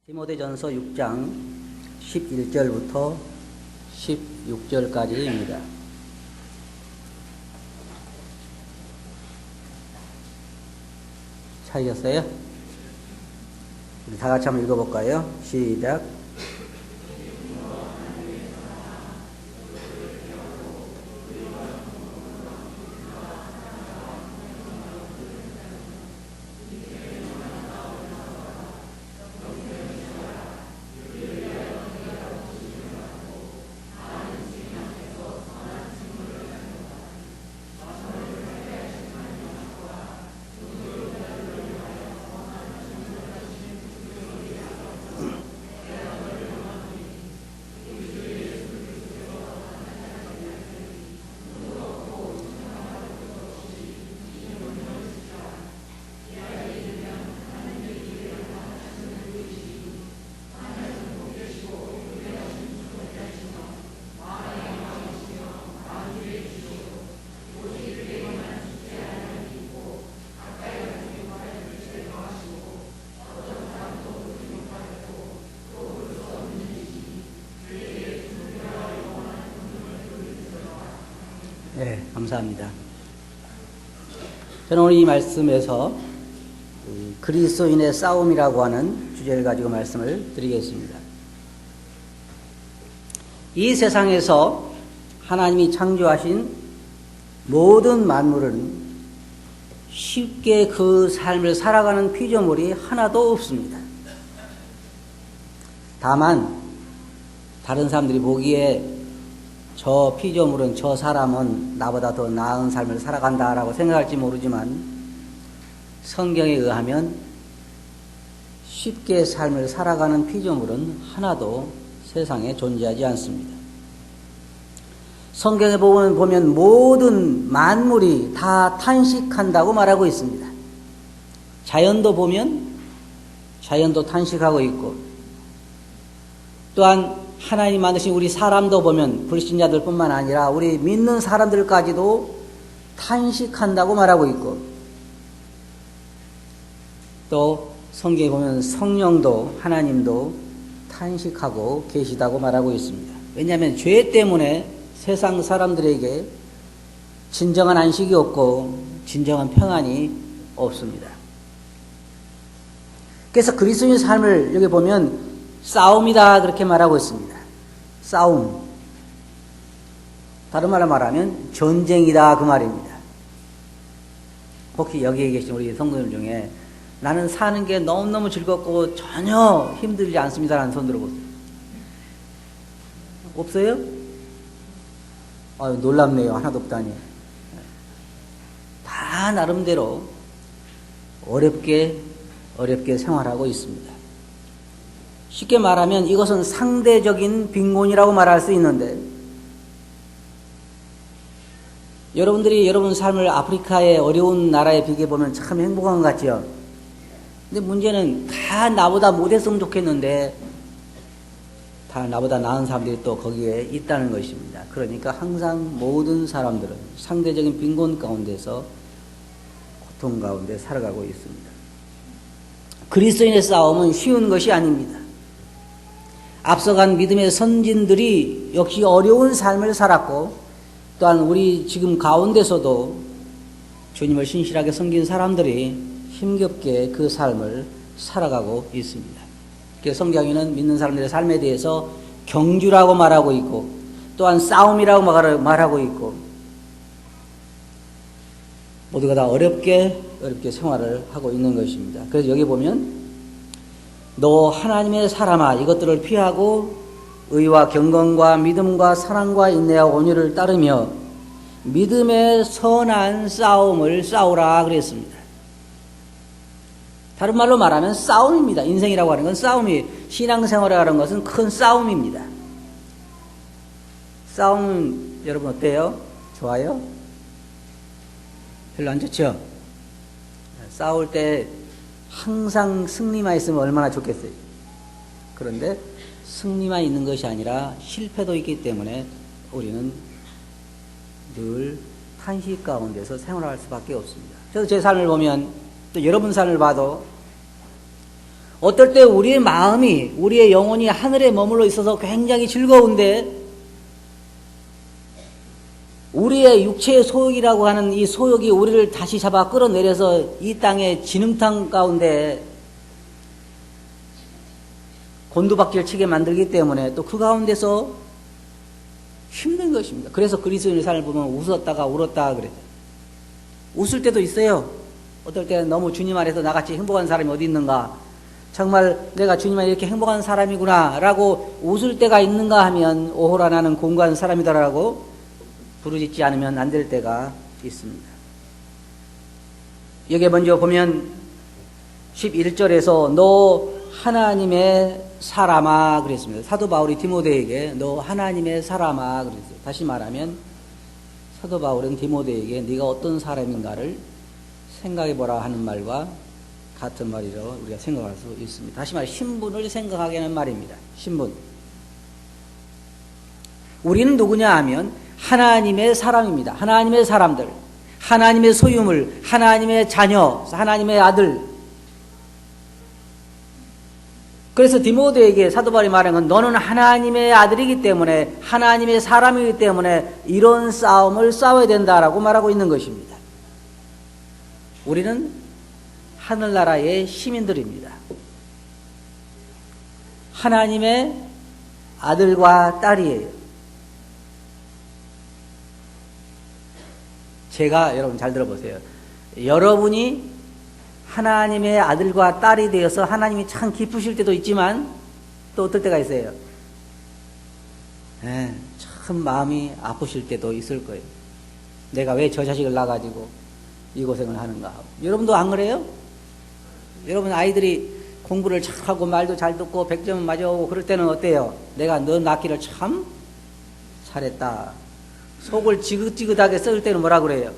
디모데전서 6장 11절부터 16절까지입니다. 찾으셨어요? 우리 다 같이 한번 읽어볼까요? 시작. 네, 감사합니다. 저는 오늘 이 말씀에서 그리스도인의 싸움이라고 하는 주제를 가지고 말씀을 드리겠습니다. 이 세상에서 하나님이 창조하신 모든 만물은 쉽게 그 삶을 살아가는 피조물이 하나도 없습니다. 다만 다른 사람들이 보기에 저 피조물은, 저 사람은 나보다 더 나은 삶을 살아간다라고 생각할지 모르지만 성경에 의하면 쉽게 삶을 살아가는 피조물은 하나도 세상에 존재하지 않습니다. 성경에 보면 모든 만물이 다 탄식한다고 말하고 있습니다. 자연도 보면 자연도 탄식하고 있고, 또한 하나님 만드신 우리 사람도 보면 불신자들 뿐만 아니라 우리 믿는 사람들까지도 탄식한다고 말하고 있고, 또 성경에 보면 성령도 하나님도 탄식하고 계시다고 말하고 있습니다. 왜냐하면 죄 때문에 세상 사람들에게 진정한 안식이 없고 진정한 평안이 없습니다. 그래서 그리스도인의 삶을 여기 보면 싸움이다 그렇게 말하고 있습니다. 싸움. 다른 말로 말하면 전쟁이다 그 말입니다. 혹시 여기에 계신 우리 성도들 중에 나는 사는 게 너무너무 즐겁고 전혀 힘들지 않습니다라는 손 들어보세요. 없어요? 아유, 놀랍네요. 하나도 없다니. 다 나름대로 어렵게 생활하고 있습니다. 쉽게 말하면 이것은 상대적인 빈곤이라고 말할 수 있는데, 여러분들이 여러분 삶을 아프리카의 어려운 나라에 비교해보면 참 행복한 것 같죠? 근데 문제는 다 나보다 못했으면 좋겠는데 다 나보다 나은 사람들이 또 거기에 있다는 것입니다. 그러니까 항상 모든 사람들은 상대적인 빈곤 가운데서 고통 가운데 살아가고 있습니다. 그리스도인의 싸움은 쉬운 것이 아닙니다. 앞서간 믿음의 선진들이 역시 어려운 삶을 살았고, 또한 우리 지금 가운데서도 주님을 신실하게 섬긴 사람들이 힘겹게 그 삶을 살아가고 있습니다. 그래서 성경에는 믿는 사람들의 삶에 대해서 경주라고 말하고 있고, 또한 싸움이라고 말하고 있고, 모두가 다 어렵게 생활을 하고 있는 것입니다. 그래서 여기 보면 너 하나님의 사람아, 이것들을 피하고 의와 경건과 믿음과 사랑과 인내와 온유를 따르며 믿음의 선한 싸움을 싸우라 그랬습니다. 다른 말로 말하면 싸움입니다. 인생이라고 하는 건 싸움이, 신앙생활을 하는 것은 큰 싸움입니다. 싸움 여러분 어때요? 좋아요? 별로 안 좋죠? 싸울 때 항상 승리만 있으면 얼마나 좋겠어요. 그런데 승리만 있는 것이 아니라 실패도 있기 때문에 우리는 늘 탄식 가운데서 생활할 수밖에 없습니다. 저도 제 삶을 보면, 또 여러분 삶을 봐도 어떨 때 우리의 마음이, 우리의 영혼이 하늘에 머물러 있어서 굉장히 즐거운데 우리의 육체의 소욕이라고 하는 이 소욕이 우리를 다시 잡아 끌어내려서 이 땅의 진흙탕 가운데 곤두박질 치게 만들기 때문에 또 그 가운데서 힘든 것입니다. 그래서 그리스도인의 삶을 보면 웃었다가 울었다가 그래요. 웃을 때도 있어요. 어떨 때는 너무 주님 안에서 나같이 행복한 사람이 어디 있는가, 정말 내가 주님 안에 이렇게 행복한 사람이구나 라고 웃을 때가 있는가 하면 오호라 나는 공고한 사람이다라고 부르짖지 않으면 안 될 때가 있습니다. 여기에 먼저 보면 11절에서 너 하나님의 사람아 그랬습니다. 사도 바울이 디모데에게 너 하나님의 사람아 그랬어요. 다시 말하면 사도 바울은 디모데에게 네가 어떤 사람인가를 생각해보라 하는 말과 같은 말이라고 우리가 생각할 수 있습니다. 다시 말해 신분을 생각하게 하는 말입니다. 신분. 우리는 누구냐 하면 하나님의 사람입니다. 하나님의 사람들, 하나님의 소유물, 하나님의 자녀, 하나님의 아들. 그래서 디모데에게 사도 바울이 말하는 건 너는 하나님의 아들이기 때문에, 하나님의 사람이기 때문에 이런 싸움을 싸워야 된다라고 말하고 있는 것입니다. 우리는 하늘나라의 시민들입니다. 하나님의 아들과 딸이에요. 제가 여러분 잘 들어보세요. 여러분이 하나님의 아들과 딸이 되어서 하나님이 참 기쁘실 때도 있지만 또 어떨 때가 있어요. 참 마음이 아프실 때도 있을 거예요. 내가 왜 저 자식을 낳아가지고 이 고생을 하는가 하고. 여러분도 안 그래요? 여러분 아이들이 공부를 잘하고 말도 잘 듣고 100점 맞아오고 그럴 때는 어때요? 내가 너 낳기를 참 잘했다. 속을 지긋지긋하게 썩을 때는 뭐라 그래요?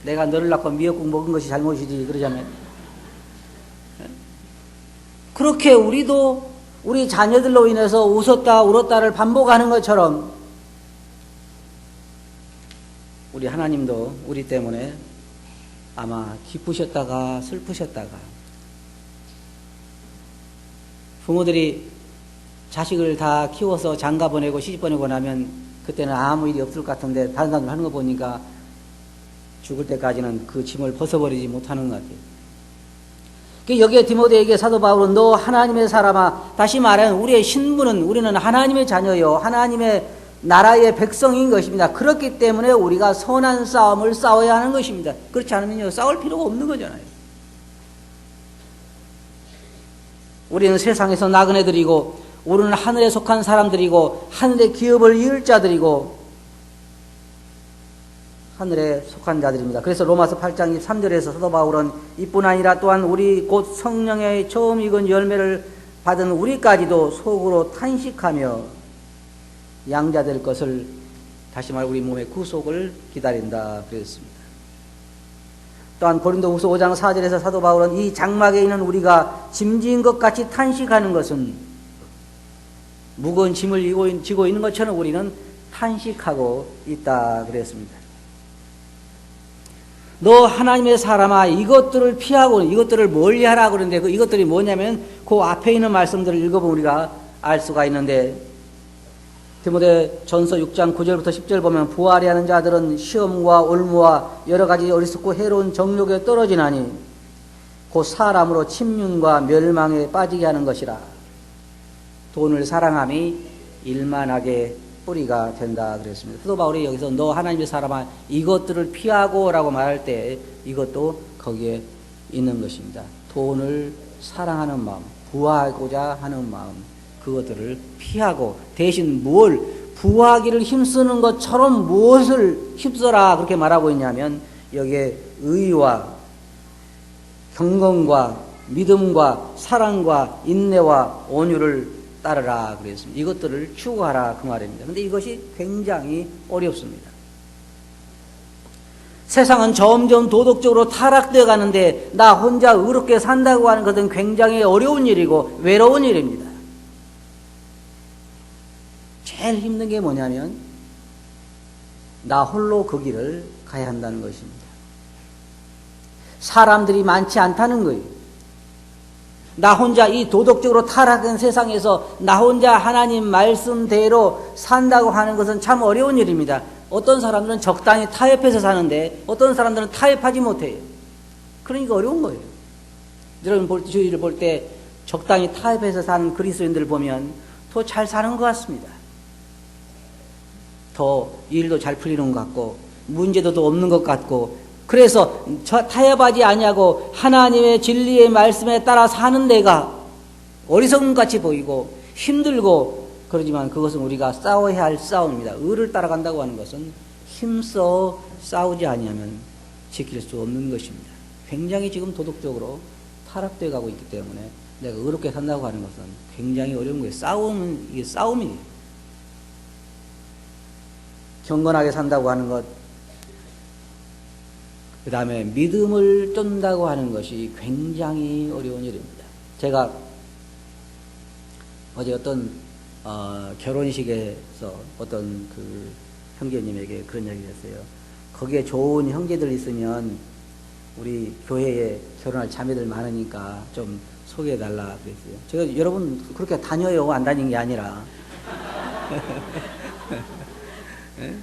내가 너를 낳고 미역국 먹은 것이 잘못이지 그러자면. 그렇게 우리도 우리 자녀들로 인해서 웃었다 울었다를 반복하는 것처럼 우리 하나님도 우리 때문에 아마 기쁘셨다가 슬프셨다가, 부모들이 자식을 다 키워서 장가 보내고 시집 보내고 나면 그때는 아무 일이 없을 것 같은데 다른 사람들 하는 거 보니까 죽을 때까지는 그 짐을 벗어버리지 못하는 것 같아요. 여기에 디모데에게 사도 바울은 너 하나님의 사람아, 다시 말하면 우리의 신분은 우리는 하나님의 자녀요 하나님의 나라의 백성인 것입니다. 그렇기 때문에 우리가 선한 싸움을 싸워야 하는 것입니다. 그렇지 않으면요 싸울 필요가 없는 거잖아요. 우리는 세상에서 나그네들이고 우리는 하늘에 속한 사람들이고 하늘의 기업을 이을 자들이고 하늘에 속한 자들입니다. 그래서 로마서 8장 23절에서 사도 바울은 이뿐 아니라 또한 우리 곧 성령의 처음 익은 열매를 받은 우리까지도 속으로 탄식하며 양자될 것을, 다시 말해 우리 몸의 구속을 기다린다 그랬습니다. 또한 고린도후서 5장 4절에서 사도 바울은 이 장막에 있는 우리가 짐진 것 같이 탄식하는 것은 무거운 짐을 지고 있는 것처럼 우리는 탄식하고 있다 그랬습니다. 너 하나님의 사람아 이것들을 피하고, 이것들을 멀리하라 그러는데 이것들이 뭐냐면 그 앞에 있는 말씀들을 읽어보면 우리가 알 수가 있는데, 디모데 전서 6장 9절부터 10절 보면 부활이 하는 자들은 시험과 올무와 여러 가지 어리석고 해로운 정욕에 떨어지나니 곧 사람으로 침륜과 멸망에 빠지게 하는 것이라. 돈을 사랑함이 일만하게 뿌리가 된다 그랬습니다. 사도 바울이 여기서 너 하나님의 사람아 이것들을 피하고 라고 말할 때 이것도 거기에 있는 것입니다. 돈을 사랑하는 마음, 부하고자 하는 마음, 그것들을 피하고 대신 뭘 부하기를 힘쓰는 것처럼 무엇을 힘써라 그렇게 말하고 있냐면 여기에 의와 경건과 믿음과 사랑과 인내와 온유를 따르라 그랬습니다. 이것들을 추구하라 그 말입니다. 그런데 이것이 굉장히 어렵습니다. 세상은 점점 도덕적으로 타락되어 가는데 나 혼자 의롭게 산다고 하는 것은 굉장히 어려운 일이고 외로운 일입니다. 제일 힘든 게 뭐냐면 나 홀로 그 길을 가야 한다는 것입니다. 사람들이 많지 않다는 거예요. 나 혼자 이 도덕적으로 타락한 세상에서 나 혼자 하나님 말씀대로 산다고 하는 것은 참 어려운 일입니다. 어떤 사람들은 적당히 타협해서 사는데 어떤 사람들은 타협하지 못해요. 그러니까 어려운 거예요. 여러분 주위를 볼 때 적당히 타협해서 사는 그리스도인들을 보면 더 잘 사는 것 같습니다. 더 일도 잘 풀리는 것 같고 문제도 더 없는 것 같고, 그래서 타협하지 아니하고 하나님의 진리의 말씀에 따라 사는 데가 어리석은 같이 보이고 힘들고, 그러지만 그것은 우리가 싸워야 할 싸움입니다. 의를 따라간다고 하는 것은 힘써 싸우지 아니하면 지킬 수 없는 것입니다. 굉장히 지금 도덕적으로 타락되어 가고 있기 때문에 내가 의롭게 산다고 하는 것은 굉장히 어려운 거예요. 싸움은 이게 싸움이에요. 경건하게 산다고 하는 것, 그 다음에 믿음을 쫓는다고 하는 것이 굉장히 어려운 일입니다. 제가 어제 어떤 결혼식에서 어떤 그 형제님에게 그런 얘기를 했어요. 거기에 좋은 형제들 있으면 우리 교회에 결혼할 자매들 많으니까 좀 소개해달라 그랬어요. 제가 여러분 그렇게 다녀요 안 다닌 게 아니라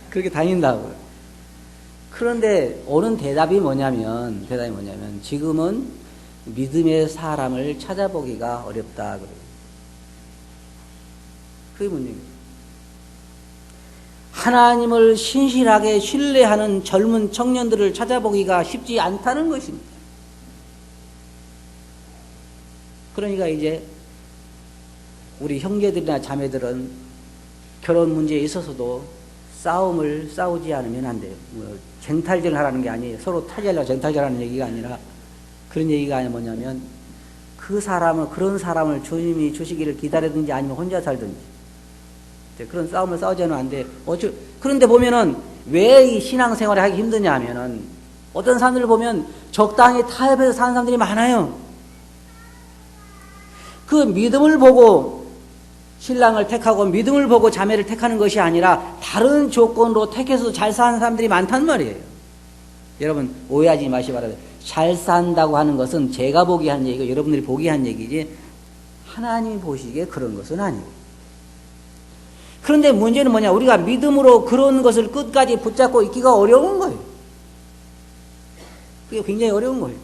그렇게 다닌다고요. 그런데 오는 대답이 뭐냐면 지금은 믿음의 사람을 찾아보기가 어렵다 그래요. 그게 문제입니다. 하나님을 신실하게 신뢰하는 젊은 청년들을 찾아보기가 쉽지 않다는 것입니다. 그러니까 이제 우리 형제들이나 자매들은 결혼 문제에 있어서도 싸움을 싸우지 않으면 안 돼요. 뭐 쟁탈전을 하라는 게 아니에요. 서로 타지하려고 쟁탈전하는 얘기가 아니라, 그런 얘기가 아니라 뭐냐면 그런 사람을 주님이 주시기를 기다리든지 아니면 혼자 살든지 그런 싸움을 싸우지는 안 돼. 그런데 보면은 왜 이 신앙생활을 하기 힘드냐 하면은 어떤 사람들을 보면 적당히 타협해서 사는 사람들이 많아요. 그 믿음을 보고 신랑을 택하고 믿음을 보고 자매를 택하는 것이 아니라 다른 조건으로 택해서 잘 사는 사람들이 많단 말이에요. 여러분 오해하지 마시기 바랍니다. 잘 산다고 하는 것은 제가 보기에 한 얘기고 여러분들이 보기에 한 얘기지 하나님이 보시기에 그런 것은 아니고. 그런데 문제는 뭐냐, 우리가 믿음으로 그런 것을 끝까지 붙잡고 있기가 어려운 거예요. 그게 굉장히 어려운 거예요.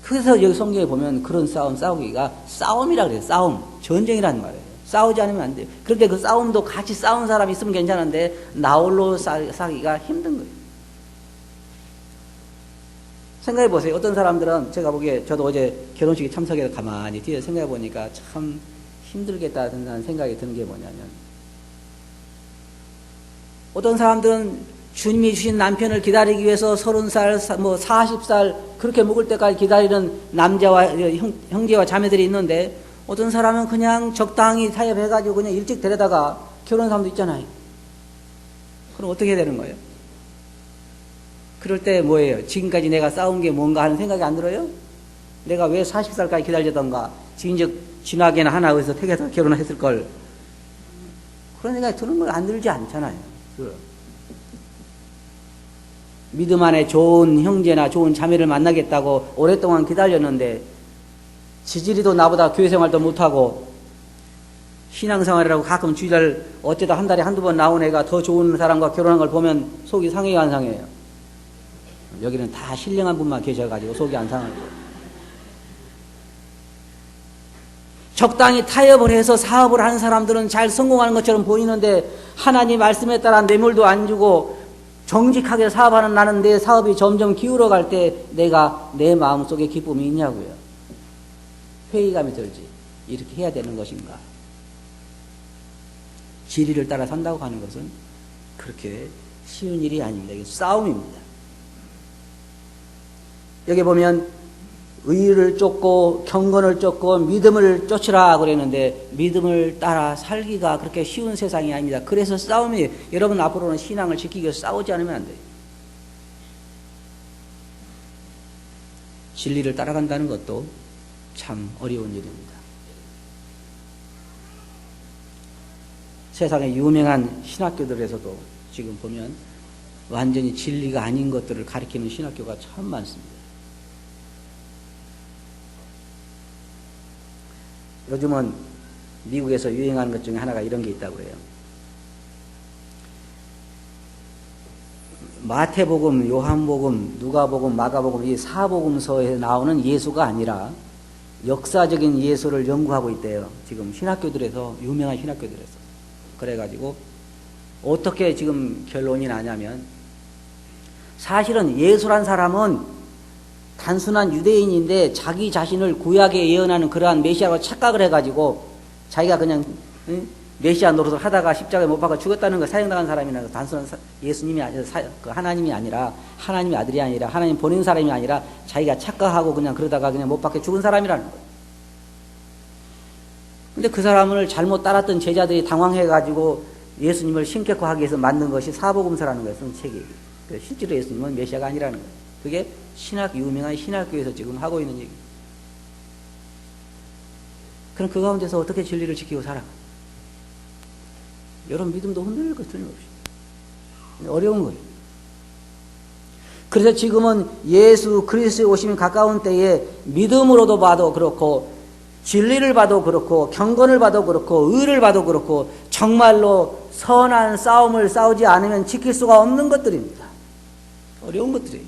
그래서 여기 성경에 보면 그런 싸우기가 싸움이라 그래요. 싸움, 전쟁이라는 말이에요. 싸우지 않으면 안 돼요. 그런데 그 싸움도 같이 싸운 사람이 있으면 괜찮은데 나홀로 싸기가 힘든 거예요. 생각해 보세요. 어떤 사람들은 제가 보기에 저도 어제 결혼식에 참석해서 가만히 뒤에 생각해 보니까 참 힘들겠다는 생각이 드는 게 뭐냐면, 어떤 사람들은 주님이 주신 남편을 기다리기 위해서 30살, 뭐 40살 그렇게 먹을 때까지 기다리는 남자와 형제와 자매들이 있는데, 어떤 사람은 그냥 적당히 타협해가지고 그냥 일찍 데려다가 결혼한 사람도 있잖아요. 그럼 어떻게 되는 거예요? 그럴 때 뭐예요? 지금까지 내가 싸운 게 뭔가 하는 생각이 안 들어요? 내가 왜 40살까지 기다렸던가? 진하게는 하나 어디서 택해서 결혼을 했을 걸. 그런 생각이 드는 걸 안 들지 않잖아요. 믿음 안에 좋은 형제나 좋은 자매를 만나겠다고 오랫동안 기다렸는데 지지리도 나보다 교회 생활도 못하고 신앙생활이라고 가끔 주일날 어쩌다 한 달에 한두 번 나온 애가 더 좋은 사람과 결혼한 걸 보면 속이 상해요, 안 상해요? 여기는 다 신령한 분만 계셔가지고 속이 안 상할 거예요. 적당히 타협을 해서 사업을 하는 사람들은 잘 성공하는 것처럼 보이는데 하나님 말씀에 따라 뇌물도 안 주고 정직하게 사업하는 나는 내 사업이 점점 기울어갈 때 내가 내 마음속에 기쁨이 있냐고요. 회의감이 들지. 이렇게 해야 되는 것인가. 진리를 따라 산다고 하는 것은 그렇게 쉬운 일이 아닙니다. 이게 싸움입니다. 여기 보면 의를 쫓고 경건을 쫓고 믿음을 쫓으라 그랬는데 믿음을 따라 살기가 그렇게 쉬운 세상이 아닙니다. 그래서 싸움이에요. 여러분 앞으로는 신앙을 지키기 위해서 싸우지 않으면 안 돼요. 진리를 따라간다는 것도 참 어려운 일입니다. 세상에 유명한 신학교들에서도 지금 보면 완전히 진리가 아닌 것들을 가리키는 신학교가 참 많습니다. 요즘은 미국에서 유행하는 것 중에 하나가 이런 게 있다고 해요. 마태복음, 요한복음, 누가복음, 마가복음 이 사복음서에 나오는 예수가 아니라 역사적인 예수를 연구하고 있대요. 지금 신학교들에서, 유명한 신학교들에서. 그래가지고 어떻게 지금 결론이 나냐면, 사실은 예수란 사람은 단순한 유대인인데 자기 자신을 구약에 예언하는 그러한 메시아로 착각을 해가지고 자기가 그냥 메시아 노릇을 하다가 십자가에 못 박아 죽었다는 거, 사형당한 사람이나 단순한 예수님이 아니라 그 하나님이 아니라, 하나님의 아들이 아니라, 하나님 보낸 사람이 아니라 자기가 착각하고 그냥 그러다가 그냥 못 박혀 죽은 사람이라는 거예요. 근데 그 사람을 잘못 따랐던 제자들이 당황해가지고 예수님을 신격화하기 위해서 만든 것이 사복음서라는 거예요. 쓴 책이. 실제로 예수님은 메시아가 아니라는 거예요. 그게 유명한 신학교에서 지금 하고 있는 얘기예요. 그럼 그 가운데서 어떻게 진리를 지키고 살아? 여러분 믿음도 흔들릴 것 틀림없이. 어려운 거예요. 그래서 지금은 예수 그리스도의 오심이 가까운 때에 믿음으로도 봐도 그렇고, 진리를 봐도 그렇고, 경건을 봐도 그렇고, 의를 봐도 그렇고, 정말로 선한 싸움을 싸우지 않으면 지킬 수가 없는 것들입니다. 어려운 것들이에요.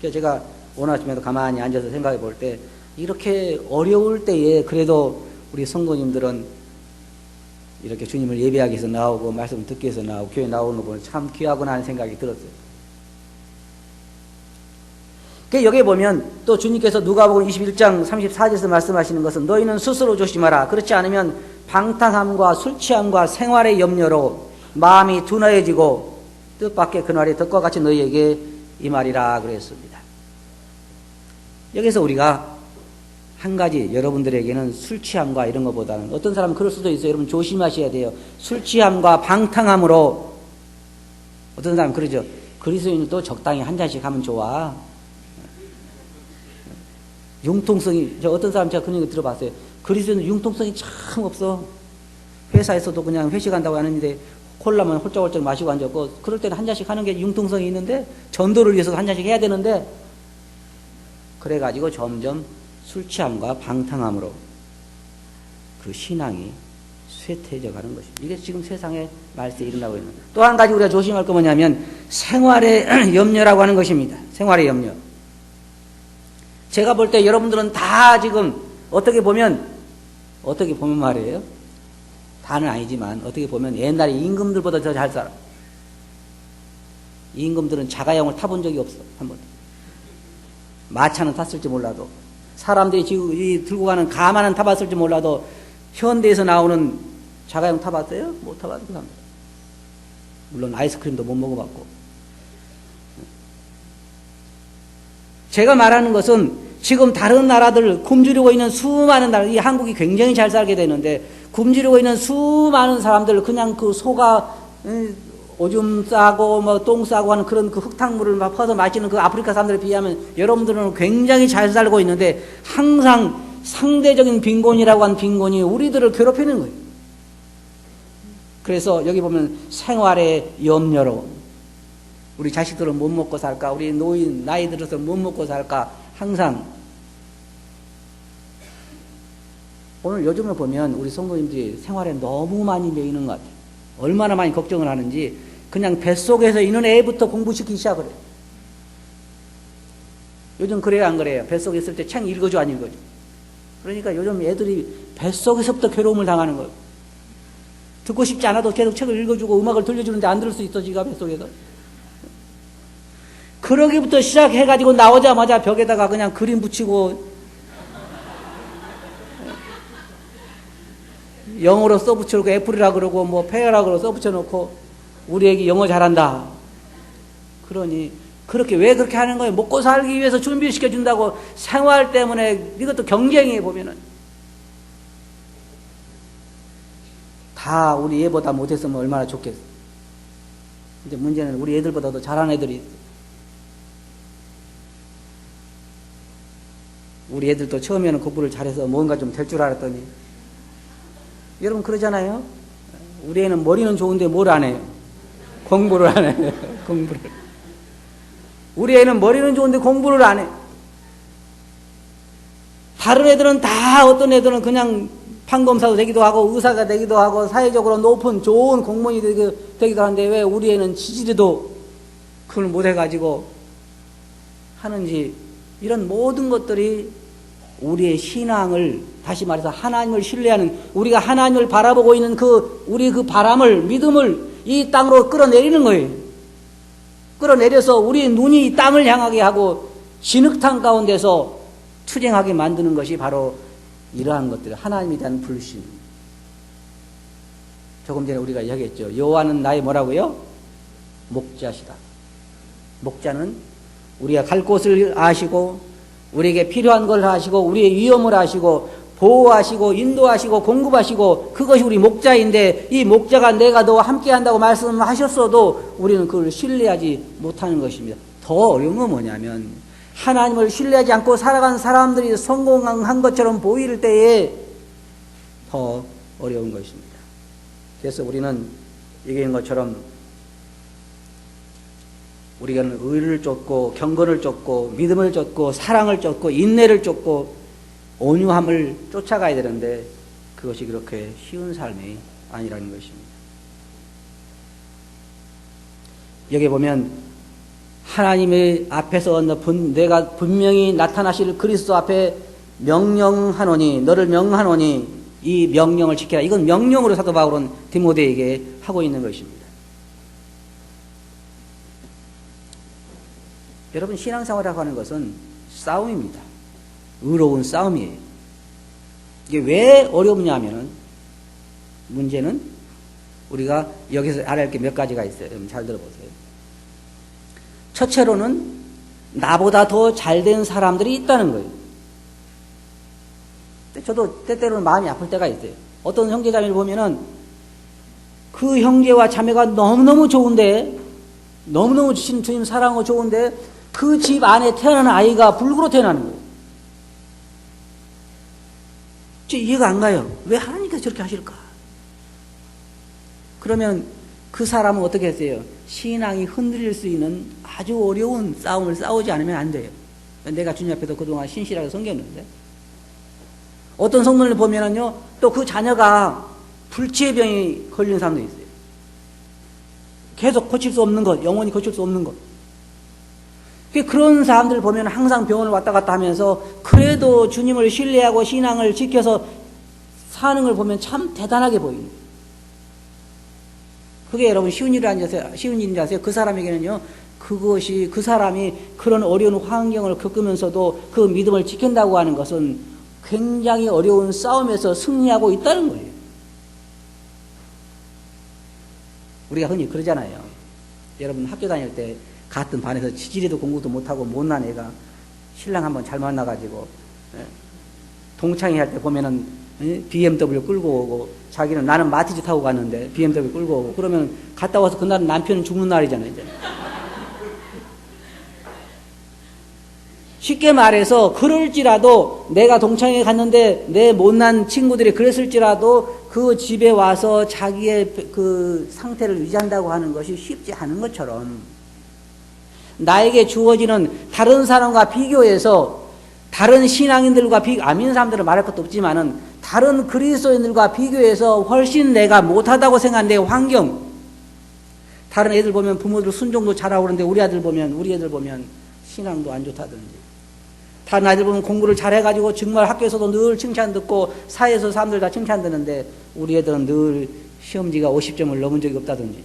그래서 제가 오늘 아침에도 가만히 앉아서 생각해 볼 때, 이렇게 어려울 때에 그래도 우리 성도님들은 이렇게 주님을 예배하기 위해서 나오고 말씀 듣기 위해서 나오고 교회 나오는 거 보면 참 귀하구나 하는 생각이 들었어요. 여기 보면 또 주님께서 누가복음 21장 34절에서 말씀하시는 것은, 너희는 스스로 조심하라. 그렇지 않으면 방탕함과 술 취함과 생활의 염려로 마음이 둔해지고 뜻밖의 그날이 덕과 같이 너희에게 임하리라 그랬습니다. 여기서 우리가 한 가지, 여러분들에게는 술 취함과 이런 것보다는, 어떤 사람은 그럴 수도 있어요. 여러분 조심하셔야 돼요. 술 취함과 방탕함으로, 어떤 사람은 그러죠. 그리스도인도 적당히 한 잔씩 하면 좋아. 융통성이, 어떤 사람 제가 그런 거 들어봤어요. 그리스도인은 융통성이 참 없어. 회사에서도 그냥 회식한다고 하는데 콜라만 홀짝홀짝 마시고 앉았고, 그럴 때는 한 잔씩 하는 게 융통성이 있는데, 전도를 위해서 한 잔씩 해야 되는데, 그래가지고 점점 술 취함과 방탕함으로 그 신앙이 쇠퇴해져 가는 것입니다. 이게 지금 세상에 말세에 일어나고 있는. 또 한 가지 우리가 조심할 거 뭐냐면 생활의 염려라고 하는 것입니다. 생활의 염려. 제가 볼 때 여러분들은 다 지금 어떻게 보면 말이에요. 다는 아니지만 어떻게 보면 옛날에 임금들보다 더 잘 살아. 임금들은 자가용을 타본 적이 없어. 한 번도. 마차는 탔을지 몰라도, 사람들이 지금 들고 가는 가마는 타봤을지 몰라도, 현대에서 나오는 자가용 타봤어요? 못 타봤어요, 그 사람들. 물론 아이스크림도 못 먹어봤고. 제가 말하는 것은 지금 다른 나라들, 굶주리고 있는 수많은 나라, 이 한국이 굉장히 잘 살게 되는데, 굶주리고 있는 수많은 사람들, 그냥 그 소가 오줌 싸고 뭐 똥 싸고 하는 그런 그 흙탕물을 막 퍼서 마시는 그 아프리카 사람들에 비하면 여러분들은 굉장히 잘 살고 있는데, 항상 상대적인 빈곤이라고 하는 빈곤이 우리들을 괴롭히는 거예요. 그래서 여기 보면 생활의 염려로, 우리 자식들은 못 먹고 살까, 우리 노인 나이 들어서 못 먹고 살까, 항상. 오늘 요즘에 보면 우리 성도님들이 생활에 너무 많이 매이는 것 같아요. 얼마나 많이 걱정을 하는지. 그냥 뱃속에서 있는 애부터 공부시키기 시작을 해요. 요즘 그래요, 안 그래요? 뱃속에 있을 때 책 읽어줘, 안 읽어줘? 그러니까 요즘 애들이 뱃속에서부터 괴로움을 당하는 거예요. 듣고 싶지 않아도 계속 책을 읽어주고 음악을 들려주는데 안 들을 수 있어, 지가 뱃속에서. 그러기부터 시작해가지고 나오자마자 벽에다가 그냥 그림 붙이고 영어로 써붙여놓고 애플이라 그러고 뭐 페어라 그러고 써붙여놓고 우리 애기 영어 잘한다. 그러니 그렇게 왜 그렇게 하는 거예요? 먹고 살기 위해서 준비시켜준다고. 생활 때문에 이것도 경쟁해 보면은. 다 우리 애보다 못했으면 얼마나 좋겠어. 근데 문제는 우리 애들보다도 잘하는 애들이 있어. 우리 애들도 처음에는 공부를 잘해서 뭔가 좀 될 줄 알았더니, 여러분 그러잖아요. 우리 애는 머리는 좋은데 뭘 안 해요? 공부를 안 해요. 공부를. 우리 애는 머리는 좋은데 공부를 안 해. 다른 애들은 다 어떤 애들은 그냥 판검사도 되기도 하고 의사가 되기도 하고 사회적으로 높은 좋은 공무원이 되기도 하는데 왜 우리 애는 지지리도 그걸 못해가지고 하는지, 이런 모든 것들이 우리의 신앙을, 다시 말해서 하나님을 신뢰하는, 우리가 하나님을 바라보고 있는 우리 그 바람을, 믿음을 이 땅으로 끌어내리는 거예요. 끌어내려서 우리 눈이 이 땅을 향하게 하고 진흙탕 가운데서 투쟁하게 만드는 것이 바로 이러한 것들, 하나님에 대한 불신. 조금 전에 우리가 이야기했죠. 여호와는 나의 뭐라고요? 목자시다. 목자는 우리가 갈 곳을 아시고 우리에게 필요한 걸 아시고 우리의 위험을 아시고 보호하시고 인도하시고 공급하시고, 그것이 우리 목자인데, 이 목자가 내가 너와 함께 한다고 말씀하셨어도 우리는 그걸 신뢰하지 못하는 것입니다. 더 어려운 건 뭐냐면, 하나님을 신뢰하지 않고 살아간 사람들이 성공한 것처럼 보일 때에 더 어려운 것입니다. 그래서 우리는 얘기한 것처럼 우리가 의를 쫓고 경건을 쫓고 믿음을 쫓고 사랑을 쫓고 인내를 쫓고 온유함을 쫓아가야 되는데, 그것이 그렇게 쉬운 삶이 아니라는 것입니다. 여기 보면 하나님의 앞에서 내가 분명히 나타나실 그리스도 앞에 명령하노니, 너를 명하노니 이 명령을 지켜라. 이건 명령으로 사도 바울은 디모데에게 하고 있는 것입니다. 여러분, 신앙생활이라고 하는 것은 싸움입니다. 의로운 싸움이에요. 이게 왜 어렵냐 하면은, 문제는 우리가 여기서 알아야 할 게 몇 가지가 있어요. 여러분 잘 들어보세요. 첫째로는 나보다 더 잘된 사람들이 있다는 거예요. 저도 때때로는 마음이 아플 때가 있어요. 어떤 형제자매를 보면은 그 형제와 자매가 너무너무 좋은데, 너무너무 주님 사랑하고 좋은데, 그 집 안에 태어나는 아이가 불구로 태어나는 거예요. 저 이해가 안 가요. 왜 하나님께서 저렇게 하실까? 그러면 그 사람은 어떻게 했어요? 신앙이 흔들릴 수 있는 아주 어려운 싸움을 싸우지 않으면 안 돼요. 내가 주님 앞에도 그동안 신실하게 섬겼는데, 어떤 성도를 보면은요, 또 그 자녀가 불치병이 걸린 사람도 있어요. 계속 고칠 수 없는 것, 영원히 고칠 수 없는 것. 그런 사람들 보면 항상 병원을 왔다 갔다 하면서 그래도 주님을 신뢰하고 신앙을 지켜서 사는 걸 보면 참 대단하게 보입니다. 그게 여러분 쉬운 일이 아세요? 그 사람에게는요, 그것이, 그 사람이 그런 어려운 환경을 겪으면서도 그 믿음을 지킨다고 하는 것은 굉장히 어려운 싸움에서 승리하고 있다는 거예요. 우리가 흔히 그러잖아요. 여러분 학교 다닐 때 같은 반에서 지지리도 공부도 못하고 못난 애가 신랑 한번 잘 만나가지고 동창회 할 때 보면은 BMW 끌고 오고, 자기는 나는 마티즈 타고 갔는데 BMW 끌고 오고, 그러면 갔다 와서 그날은 남편은 죽는 날이잖아요. 이제. 쉽게 말해서 그럴지라도 내가 동창회 갔는데 내 못난 친구들이 그랬을지라도 그 집에 와서 자기의 그 상태를 유지한다고 하는 것이 쉽지 않은 것처럼, 나에게 주어지는 다른 사람과 비교해서, 다른 신앙인들과 아민 사람들은 말할 것도 없지만은 다른 그리스도인들과 비교해서 훨씬 내가 못하다고 생각한 내 환경, 다른 애들 보면 부모들 순종도 잘하고 그러는데 우리 애들 보면 신앙도 안 좋다든지, 다른 아이들 보면 공부를 잘해가지고 정말 학교에서도 늘 칭찬 듣고 사회에서 사람들 다 칭찬 듣는데 우리 애들은 늘 시험지가 50점을 넘은 적이 없다든지,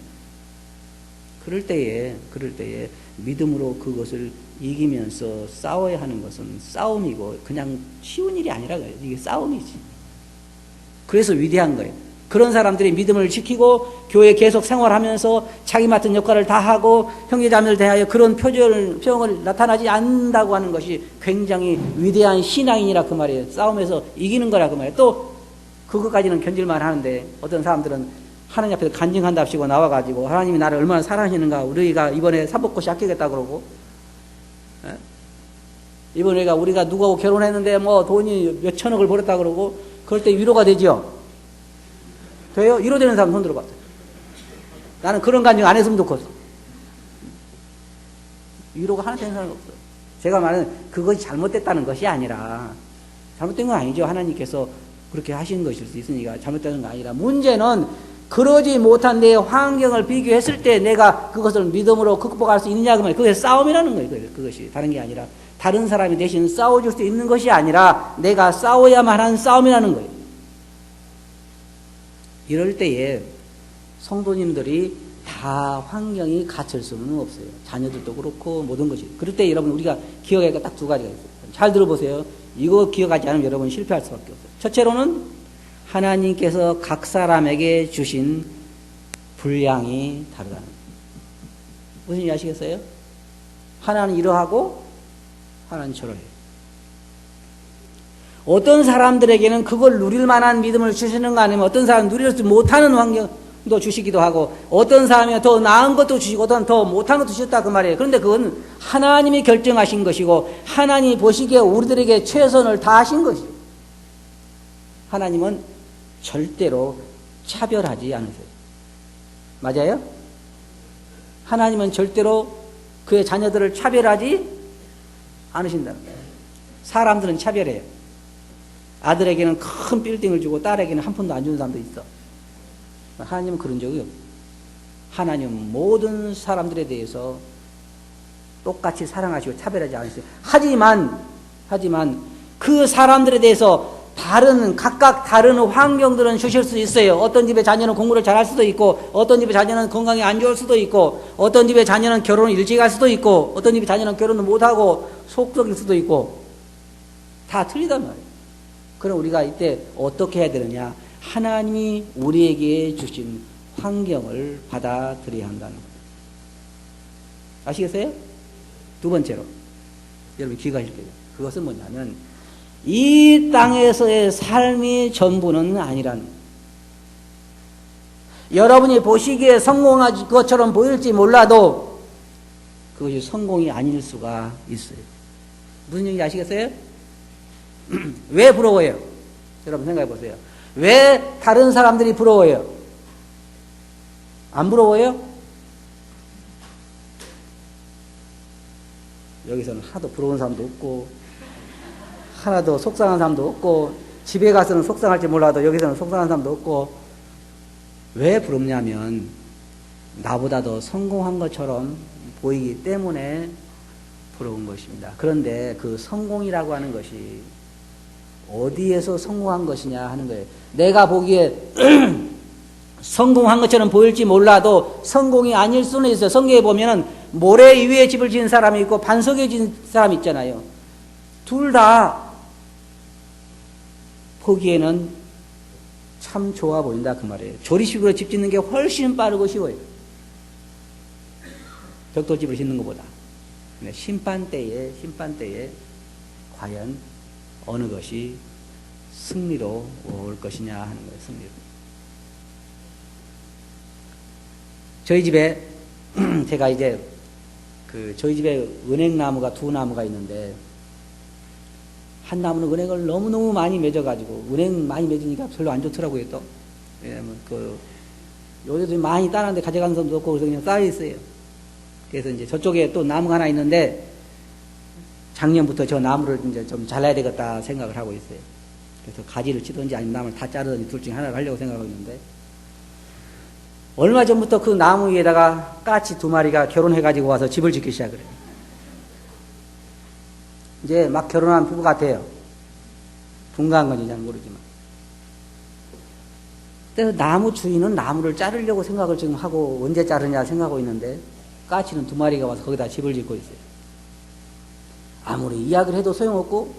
그럴 때에 믿음으로 그것을 이기면서 싸워야 하는 것은 싸움이고 그냥 쉬운 일이 아니라 그래요. 이게 싸움이지. 그래서 위대한 거예요. 그런 사람들이 믿음을 지키고 교회에 계속 생활하면서 자기 맡은 역할을 다 하고 형제자매를 대하여 그런 표정을 나타나지 않는다고 하는 것이 굉장히 위대한 신앙인이라 그 말이에요. 싸움에서 이기는 거라 그 말이에요. 또 그것까지는 견딜만 하는데, 어떤 사람들은 하나님 앞에서 간증한답시고 나와가지고 하나님이 나를 얼마나 사랑하시는가, 우리가 이번에 사법고시 합격했다 그러고, 이번에 우리가 누구하고 결혼했는데 뭐 돈이 몇 천억을 벌었다 그러고, 그럴 때 위로가 되죠? 돼요? 위로되는 사람 손 들어봤어요. 나는 그런 간증 안 했으면 좋겠어. 위로가 하나 되는 사람이 없어요. 제가 말하는 그것이 잘못됐다는 것이 아니라, 잘못된 건 아니죠. 하나님께서 그렇게 하신 것일 수 있으니까 잘못된 건 아니라, 문제는 그러지 못한 내 환경을 비교했을 때 내가 그것을 믿음으로 극복할 수 있느냐, 그 말이에요. 그게 싸움이라는 거예요. 그것이 다른 게 아니라, 다른 사람이 대신 싸워줄 수 있는 것이 아니라 내가 싸워야만 하는 싸움이라는 거예요. 이럴 때에 성도님들이 다 환경이 갖출 수는 없어요. 자녀들도 그렇고 모든 것이. 그럴 때 여러분 우리가 기억해야 할 딱 두 가지가 있어요. 잘 들어보세요. 이거 기억하지 않으면 여러분 실패할 수밖에 없어요. 첫째로는 하나님께서 각 사람에게 주신 분량이 다르다는 거예요. 무슨 얘기 아시겠어요? 하나는 이러하고 하나는 저러해요. 어떤 사람들에게는 그걸 누릴 만한 믿음을 주시는 거 아니면 어떤 사람은 누리지 못하는 환경도 주시기도 하고, 어떤 사람이 더 나은 것도 주시고 어떤 더 못한 것도 주셨다 그 말이에요. 그런데 그건 하나님이 결정하신 것이고 하나님이 보시기에 우리들에게 최선을 다하신 것이에요. 하나님은 절대로 차별하지 않으세요. 맞아요? 하나님은 절대로 그의 자녀들을 차별하지 않으신다는 거예요. 사람들은 차별해요. 아들에게는 큰 빌딩을 주고 딸에게는 한 푼도 안 주는 사람도 있어. 하나님은 그런 적이 없어요. 하나님은 모든 사람들에 대해서 똑같이 사랑하시고 차별하지 않으세요. 하지만 그 사람들에 대해서 각각 다른 환경들은 주실 수 있어요. 어떤 집의 자녀는 공부를 잘할 수도 있고, 어떤 집의 자녀는 건강이 안 좋을 수도 있고, 어떤 집의 자녀는 결혼을 일찍 할 수도 있고, 어떤 집의 자녀는 결혼을 못하고 속썩일 수도 있고, 다 틀리단 말이에요. 그럼 우리가 이때 어떻게 해야 되느냐? 하나님이 우리에게 주신 환경을 받아들여야 한다는 거예요. 아시겠어요? 두 번째로, 여러분 기억하실 거예요. 그것은 뭐냐면, 이 땅에서의 삶이 전부는 아니라는 거예요. 여러분이 보시기에 성공한 것처럼 보일지 몰라도 그것이 성공이 아닐 수가 있어요. 무슨 얘기인지 아시겠어요? 왜 부러워요? 여러분 생각해 보세요. 왜 다른 사람들이 부러워요? 안 부러워요? 여기서는 하나도 부러운 사람도 없고, 하나도 속상한 사람도 없고, 집에 가서는 속상할지 몰라도 여기서는 속상한 사람도 없고. 왜 부럽냐면 나보다 더 성공한 것처럼 보이기 때문에 부러운 것입니다. 그런데 그 성공이라고 하는 것이 어디에서 성공한 것이냐 하는 거예요. 내가 보기에 성공한 것처럼 보일지 몰라도 성공이 아닐 수는 있어요. 성경에 보면은 모래 위에 집을 지은 사람이 있고 반석에 지은 사람이 있잖아요. 둘 다 보기에는 참 좋아 보인다 그 말이에요. 조리식으로 집 짓는 게 훨씬 빠르고 쉬워요. 벽돌집을 짓는 것보다. 근데 심판대에 과연 어느 것이 승리로 올 것이냐 하는 거예요. 승리로. 저희 집에 제가 이제 저희 집에 은행나무가 두 나무가 있는데, 한 나무는 은행을 너무너무 많이 맺어가지고, 은행 많이 맺으니까 별로 안 좋더라고요, 또. 왜냐면, 요새도 많이 따는데 가져가는 사람도 없고, 그래서 그냥 쌓여있어요. 그래서 이제 저쪽에 또 나무가 하나 있는데, 작년부터 저 나무를 이제 좀 잘라야 되겠다 생각을 하고 있어요. 그래서 가지를 치든지 아니면 나무를 다 자르든지 둘 중에 하나를 하려고 생각하고 있는데, 얼마 전부터 그 나무 위에다가 까치 2마리가 결혼해가지고 와서 집을 짓기 시작을 해요. 이제 막 결혼한 부부 같아요. 분가한 건지 잘 모르지만. 그래서 나무 주인은 나무를 자르려고 생각을 지금 하고 언제 자르냐 생각하고 있는데, 까치는 2마리가 와서 거기다 집을 짓고 있어요. 아무리 이야기를 해도 소용없고,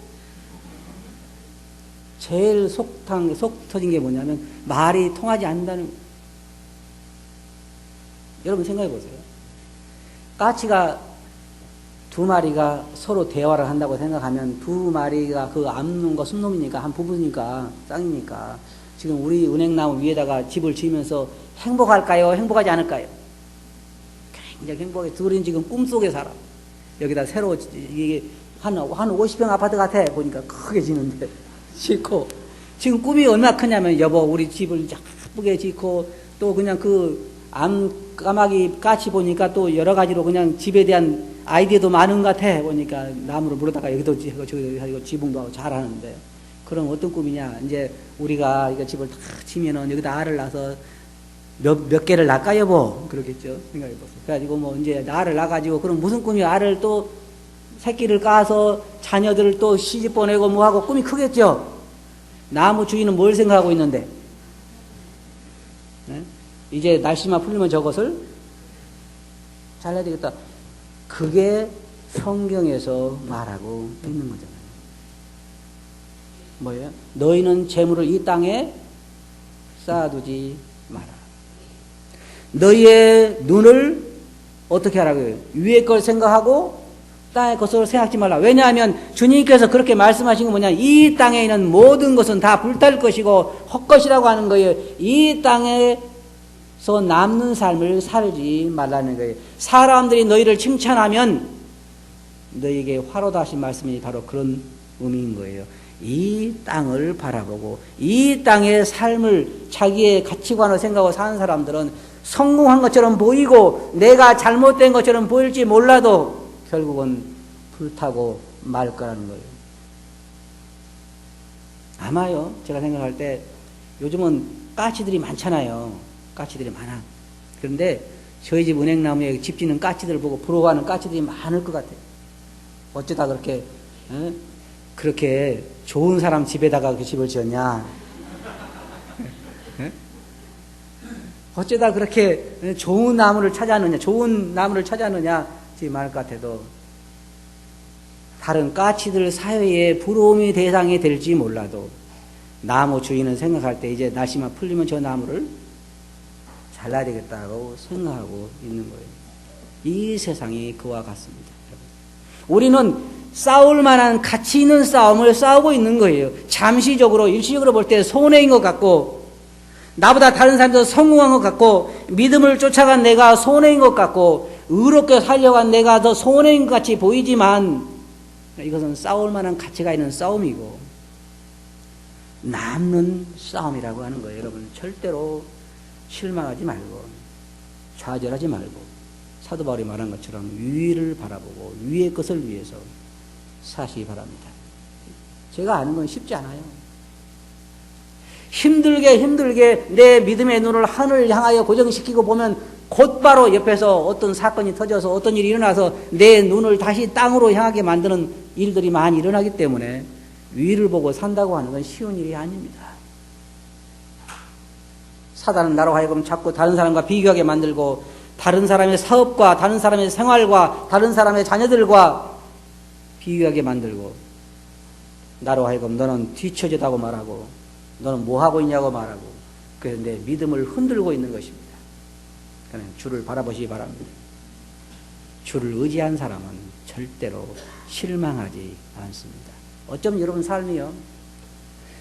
제일 속 터진 게 뭐냐면 말이 통하지 않는다는 거예요. 여러분 생각해 보세요. 까치가 2마리가 서로 대화를 한다고 생각하면 2마리가 그 암놈과 순놈이니까 한 부부니까 쌍이니까 지금 우리 은행나무 위에다가 집을 지으면서 행복할까요? 행복하지 않을까요? 굉장히 행복해. 둘은 지금 꿈속에 살아. 여기다 새로 이게 한 50평 아파트 같아. 보니까 크게 지는데 짓고, 지금 꿈이 얼마나 크냐면, 여보 우리 집을 예쁘게 짓고, 또 그냥 암까마귀 까치 보니까 또 여러 가지로 그냥 집에 대한 아이디어도 많은 것 같아. 보니까 나무를 물어다가 여기도 지고 저기도 하고 지붕도 하고 잘하는데, 그럼 어떤 꿈이냐? 이제 우리가 이거 집을 다 치면은 여기다 알을 낳아서 몇 개를 낳을까 여보? 그러겠죠. 생각해보세요. 그래가지고 뭐 이제 알을 낳아가지고 그럼 무슨 꿈이 알을 또 새끼를 까서 자녀들을 또 시집 보내고 뭐하고 꿈이 크겠죠. 나무 주인은 뭘 생각하고 있는데? 네? 이제 날씨만 풀리면 저것을 잘라야 되겠다. 그게 성경에서 말하고 있는 거잖아요. 뭐예요? 너희는 재물을 이 땅에 쌓아두지 마라. 너희의 눈을 어떻게 하라고요? 위의 걸 생각하고 땅의 것을 생각하지 말라. 왜냐하면 주님께서 그렇게 말씀하신 건 뭐냐? 이 땅에 있는 모든 것은 다 불탈 것이고 헛것이라고 하는 거예요. 이 땅에서 남는 삶을 살지 말라는 거예요. 사람들이 너희를 칭찬하면 너희에게 화로다 하신 말씀이 바로 그런 의미인 거예요. 이 땅을 바라보고 이 땅의 삶을 자기의 가치관을 생각하고 사는 사람들은 성공한 것처럼 보이고 내가 잘못된 것처럼 보일지 몰라도 결국은 불타고 말 거라는 거예요. 아마요, 제가 생각할 때 요즘은 까치들이 많잖아요. 까치들이 많아. 그런데 저희 집 은행나무에 집 짓는 까치들을 보고 부러워하는 까치들이 많을 것 같아요. 어쩌다 그렇게 그렇게 좋은 사람 집에다가 그 집을 지었냐? 어쩌다 그렇게 좋은 나무를 찾았느냐? 지금 말할 것 같아도 다른 까치들 사회에 부러움의 대상이 될지 몰라도 나무 주인은 생각할 때 이제 날씨만 풀리면 저 나무를 잘라야 되겠다고 생각하고 있는 거예요. 이 세상이 그와 같습니다. 우리는 싸울 만한 가치 있는 싸움을 싸우고 있는 거예요. 잠시적으로 일시적으로 볼 때 손해인 것 같고 나보다 다른 사람도 성공한 것 같고 믿음을 쫓아간 내가 손해인 것 같고 의롭게 살려간 내가 더 손해인 것 같이 보이지만 이것은 싸울 만한 가치가 있는 싸움이고 남는 싸움이라고 하는 거예요. 여러분 절대로 실망하지 말고 좌절하지 말고 사도 바울이 말한 것처럼 위를 바라보고 위의 것을 위해서 사시기 바랍니다. 제가 아는 건 쉽지 않아요. 힘들게 내 믿음의 눈을 하늘을 향하여 고정시키고 보면 곧바로 옆에서 어떤 사건이 터져서 어떤 일이 일어나서 내 눈을 다시 땅으로 향하게 만드는 일들이 많이 일어나기 때문에 위를 보고 산다고 하는 건 쉬운 일이 아닙니다. 사단은 나로 하여금 자꾸 다른 사람과 비교하게 만들고 다른 사람의 사업과 다른 사람의 생활과 다른 사람의 자녀들과 비교하게 만들고 나로 하여금 너는 뒤처지다고 말하고 너는 뭐하고 있냐고 말하고 그래서 내 믿음을 흔들고 있는 것입니다. 그러나 주를 바라보시기 바랍니다. 주를 의지한 사람은 절대로 실망하지 않습니다. 어쩜 여러분 삶이요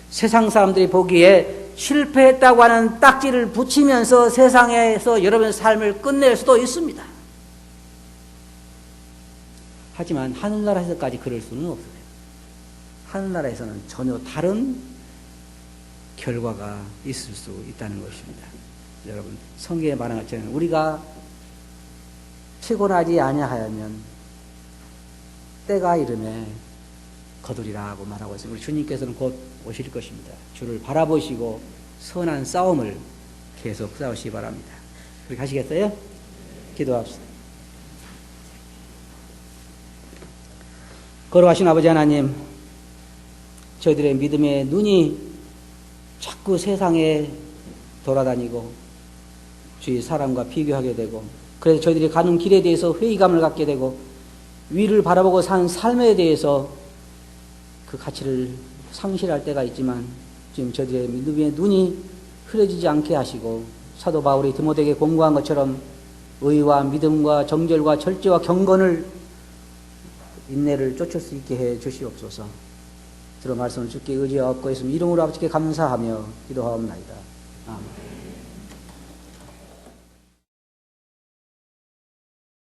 세상 사람들이 보기에 실패했다고 하는 딱지를 붙이면서 세상에서 여러분의 삶을 끝낼 수도 있습니다. 하지만 하늘나라에서까지 그럴 수는 없어요. 하늘나라에서는 전혀 다른 결과가 있을 수 있다는 것입니다. 여러분 성경에 말한 것처럼 우리가 피곤하지 아니하면 때가 이르매 거두리라고 말하고 있습니다. 우리 주님께서는 곧 오실 것입니다. 주를 바라보시고 선한 싸움을 계속 싸우시기 바랍니다. 그렇게 하시겠어요? 기도합시다. 거룩하신 아버지 하나님, 저희들의 믿음의 눈이 자꾸 세상에 돌아다니고 주위 사람과 비교하게 되고 그래서 저희들이 가는 길에 대해서 회의감을 갖게 되고 위를 바라보고 산 삶에 대해서 그 가치를 상실할 때가 있지만 지금 저희들의 믿음의 눈이 흐려지지 않게 하시고 사도 바울이 디모데에게 공고한 것처럼 의와 믿음과 정절과 절제와 경건을 인내를 쫓을 수 있게 해 주시옵소서. 들어 말씀을 주께 의지하옵고 있으면 이름으로 아버지께 감사하며 기도하옵나이다. 아멘.